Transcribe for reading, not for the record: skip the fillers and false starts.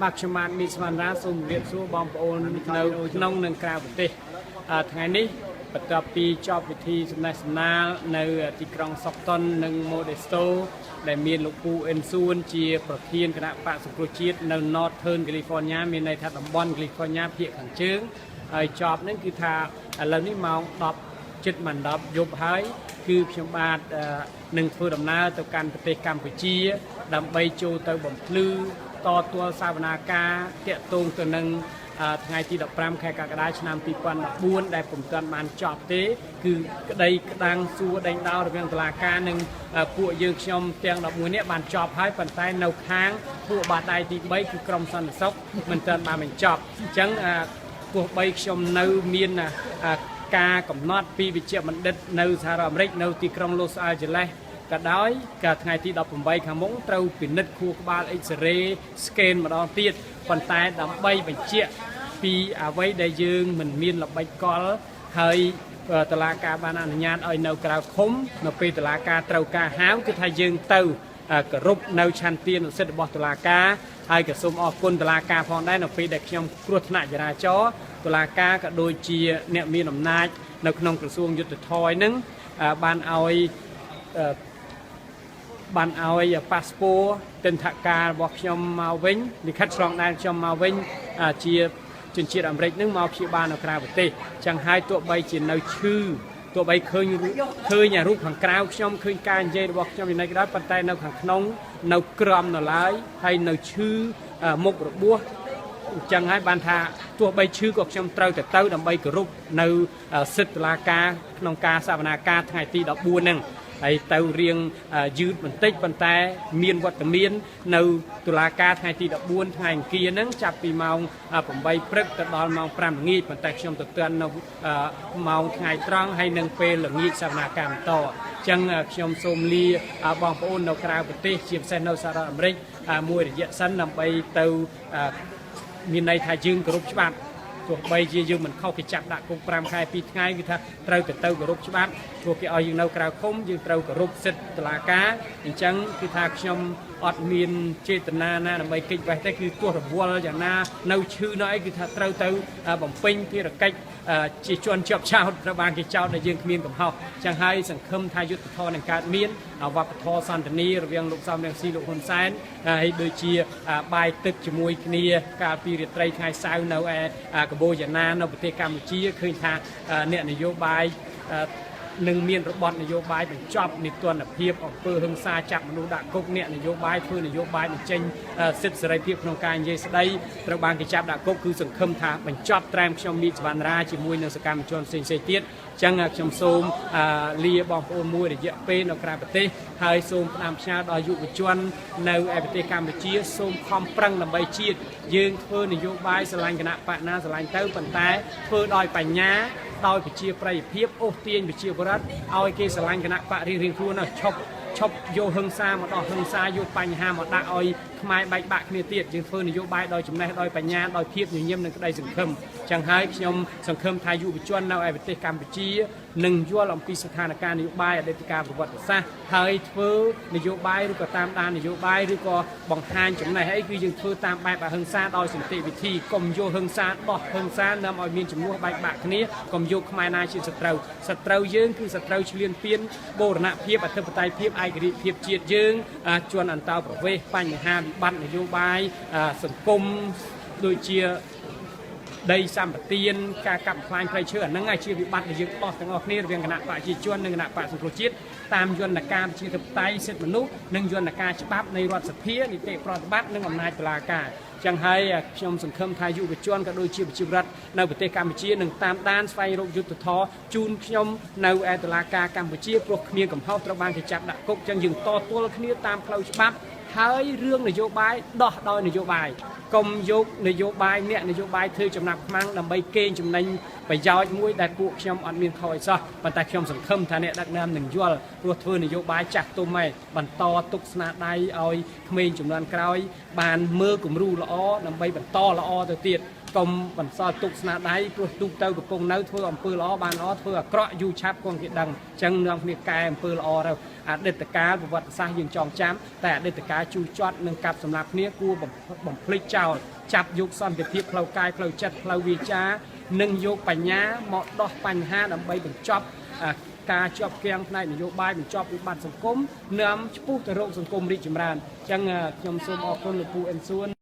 បាក់ខ្ញុំបានមានស្មានរាសូមជម្រាបសួរបងប្អូននៅក្នុងនិងក្រៅប្រទេសថ្ងៃនេះបន្ទាប់ពីចប់ពិធីសំណេះសំណាលនៅទីក្រុងសុកតុននិងម៉ូដេស្តូដែលមានលោកពូអិនសួនជាប្រធានគណៈបកសង្គ្រោះជាតិនៅ Northern California មានន័យថាតំបន់ California ភាគខាងជើងហើយចប់ហ្នឹងគឺថាឥឡូវនេះម៉ោង 10 ជិតមិន10យប់ហើយគឺខ្ញុំបាទនឹងធ្វើដំណើរទៅកាន់ប្រទេសកម្ពុជាដើម្បីចូលទៅបំភ្លឺតទួលសវនាការតាក់ទងទៅនឹងថ្ងៃទី 15 ខែកក្កដាឆ្នាំ 2014 ដែលពុំទាន់បានចប់ទេគឺក្តីក្តាំងសួរដេញដោលរវាងតុលាការនិងពួកយើងខ្ញុំទាំង11នាក់បានចប់ហើយប៉ុន្តែនៅខាងពួកបាតដៃទី 3 គឺក្រុមសន្តិសុខមិនទាន់បានបញ្ចប់អញ្ចឹងទោះបីខ្ញុំនៅមានការកំណត់ពីវិជ្ជបណ្ឌិតនៅសហរដ្ឋអាមេរិកនៅទីក្រុង Los Angeles ក៏ដោយកាលថ្ងៃទី 18 ខាងមុខត្រូវពិនិត្យខួរក្បាល X-ray scan ម្ដងទៀតប៉ុន្តែដើម្បីបញ្ជាក់ពីអ្វីដែលយើងមិនមានល្បិចកលហើយតុលាការបានអនុញ្ញាតឲ្យនៅក្រៅឃុំនៅពេលតុលាការត្រូវការហៅគឺថាយើងទៅគោរពនៅឆន្ទានុសិទ្ធិរបស់តុលាការហើយក៏សូមអរគុណតុលាការផងដែរនៅពេលដែលខ្ញុំគ្រោះថ្នាក់ចរាចរណ៍តុលាការក៏ដូចជាអ្នកមានអំណាចនៅក្នុងក្រសួងយុទ្ធភ័ពនឹងបានឲ្យប៉ាសពតទិដ្ឋាការរបស់ខ្ញុំមកវិញលិខិតឆ្លងដែនខ្ញុំមកវិញជាជនជាតិអាមេរិកនឹងមកព្យាបាលនៅក្រៅប្រទេសចឹងហើយទោះបីជានៅឈឺទោះបីឃើញរូបខាងក្រៅខ្ញុំឃើញការនិយាយរបស់ខ្ញុំយ៉ាងណាក៏ដោយប៉ុន្តែនៅខាងក្នុងនៅក្រំនៅឡើយហើយនៅឈឺមុខរបួសអញ្ចឹងហើយបានថាទោះបីឈឺក៏ខ្ញុំត្រូវទៅដើម្បីគោរពនៅសិទ្ធិតុលាការក្នុងការសវនាការថ្ងៃទី 14 ហ្នឹងហើយទៅរៀងយឺតបន្តិចប៉ុន្តែមានវត្តមាននៅតុលាការថ្ងៃទី 14 ថ្ងៃអង្គារហ្នឹងចាប់ពីម៉ោង 8 ព្រឹកទៅដល់ម៉ោង 5 ល្ងាចប៉ុន្តែខ្ញុំទៅទាន់នៅម៉ោងថ្ងៃត្រង់ហើយនឹងពេលល្ងាចសវនាការបន្តអញ្ចឹងខ្ញុំសូមលាបងប្អូននៅក្រៅប្រទេសជាពិសេសនៅសហរដ្ឋអាមេរិកមួយរយៈសិនដើម្បីទៅមានន័យថាយើងគោរពច្បាប់ទោះបីជាយើងមិនខុសគេចាប់ដាក់គុក 5 ខែ 2 ថ្ងៃគឺថាត្រូវទៅគោរពច្បាប់ព្រោះគេឲ្យយើងនៅក្រៅឃុំយើងត្រូវគោរពសិទ្ធិតុលាការអញ្ចឹងគឺថាខ្ញុំអត់មានចេតនាណាដើម្បីគេចវេះទេគឺទោះរវល់យ៉ាងណានៅឈឺនៅអីគឺថាត្រូវទៅបំពេញភារកិច្ចជាជនជាប់ចោតត្រូវបានគេចោទដែលយើងគ្មានកំហុសអញ្ចឹងហើយសង្ឃឹមថាយុទ្ធធរនឹងកើតមានវប្បធម៌សន្តិនិរវាងលោកសំរងស៊ីលោកហ៊ុនសែនហើយដូចជាបាយទឹកជាមួយគ្នាកាលពីរាត្រីថ្ងៃសៅរ៍នៅកម្ពុជានៅប្រទេសកម្ពុជាឃើញថាអ្នកនយោបាយនឹងមានរបបនយោបាយបញ្ចប់នីតិរដ្ឋភាពអំពើហិង្សាចាប់មនុស្សដាក់គុកអ្នកនយោបាយធ្វើនយោបាយបញ្ចេញសិទ្ធិសេរីភាពក្នុងការនិយាយស្ដីត្រូវបានគេចាប់ដាក់គុកគឺសង្ឃឹមថាបញ្ចប់ត្រែមខ្ញុំមានសវណ្ណរាជាមួយនឹងសកម្មជនផ្សេងៗទៀតអញ្ចឹងខ្ញុំសូមលាបងប្អូនមួយរយៈពេលនៅក្រៅប្រទេសហើយសូមផ្ដាំផ្ញើដល់យុវជននៅប្រទេសកម្ពុជាសូមខំប្រឹងដើម្បីជាតិយើងធ្វើនយោបាយស្រឡាញ់គណៈបកណាស្រឡាញ់ទៅប៉ុន្តែធ្វើដោយបញ្ញាដោយប្រជាប្រិយភាពអូសទាញប្រជាពលរដ្ឋឲ្យគេស្រឡាញ់គណៈបករៀងៗខ្លួនឈប់យកហិង្សាមកដោះហិង្សាយកបញ្ហាមកដាក់ឲ្យខ្មែរបែកបាក់គ្នាទៀតយើងធ្វើនយោបាយដោយចំណេះដោយបញ្ញាដោយភាពញញឹមនិងក្តីសង្ឃឹមចឹងហើយខ្ញុំសង្ឃឹមថាយុវជននៅឯប្រទេសកម្ពុជានឹងយល់អំពីស្ថានភាពនយោបាយអតីតកាលប្រវត្តិសាស្ត្រហើយធ្វើនយោបាយឬក៏តាមដាននយោបាយឬក៏បង្ហាញចំណេះអីគឺយើងធ្វើតាមបែបអហិង្សាដោយសន្តិវិធីកុំយកហិង្សាដោះហិង្សានាំឲ្យមានចំនួនបែកបាក់គ្នាកុំយកខ្មែរណាជាសត្រូវយើងគឺសត្រូវឈ្លានពានបូរណភាពអធិបតេយ្យភាពឯករាជ្យភាពជាតិយើងជន់អន្តោប្រវេសន៍បញ្ហាវិបត្តិនយោបាយសង្គមដូចជាដីសម្បទានការកាប់បំផ្លាញព្រៃឈើអាហ្នឹងជាវិបត្តិដែលយើងបោះទាំងអស់គ្នារវាងគណៈបកប្រជាជននិងគណៈបកសង្គ្រោះជាតិតាមយន្តការប្រជាធិបតេយ្យសិទ្ធិមនុស្សនិងយន្តការច្បាប់នៃរដ្ឋសភានីតិប្រតិបត្តិនិងអំណាចតុលាការចឹងហើយខ្ញុំសង្ឃឹមថាយុវជនក៏ដូចជាប្រជាពលរដ្ឋនៅប្រទេសកម្ពុជានឹងតាមដានស្វែងរកយុត្តិធម៌ជូនខ្ញុំនៅឯតុលាការកម្ពុជាព្រោះគ្មានកំហុសត្រូវបានគេចាប់ដាក់គុកចឹងយើងតទល់គ្នាតាមផ្លូវច្បាប់ហើយរឿងនយោបាយដោះដោយនយោបាយកុំយកនយោបាយអ្នកនយោបាយធ្វើចំណាប់ខ្មាំងដើម្បីកេងចំណេញប្រយោជន៍មួយដែលពួកខ្ញុំអត់មានខុសអីសោះប៉ុន្តែខ្ញុំសង្ឃឹមថាអ្នកដឹកនាំនឹងយល់ព្រោះធ្វើនយោបាយចាស់ទុំហើយបន្តទុកស្នាដៃឲ្យក្មេងជំនាន់ក្រោយបានមើលគំរូល្អដើម្បីបន្តល្អទៅទៀតកុំបន្សល់ទុកស្នាដៃព្រោះទូកទៅកំពុងនៅធ្វើអំពើល្អបានល្អធ្វើអាក្រក់យូរឆាប់គង់គេដឹងអញ្ចឹងនាំគ្នាកែអំពើល្អទៅអតីតកាលប្រវត្តិសាស្ត្រយើងចងចាំតែអតីតកាល ជួចចត់និងកាប់សម្លាប់គ្នាគួរបំភ្លេចចោលចាប់យកសន្តិភាពផ្លូវកាយផ្លូវចិត្តផ្លូវវាចានិងយកបញ្ញាមកដោះបញ្ហាដើម្បីបញ្ចប់ការជាប់គាំងផ្នែកនយោបាយបញ្ចប់វិបត្តិសង្គមនាំឆ្ពោះទៅរកសង្គមរីកចម្រើនអញ្ចឹងខ្ញុំសូមអរគុណលោកពូអេនសួន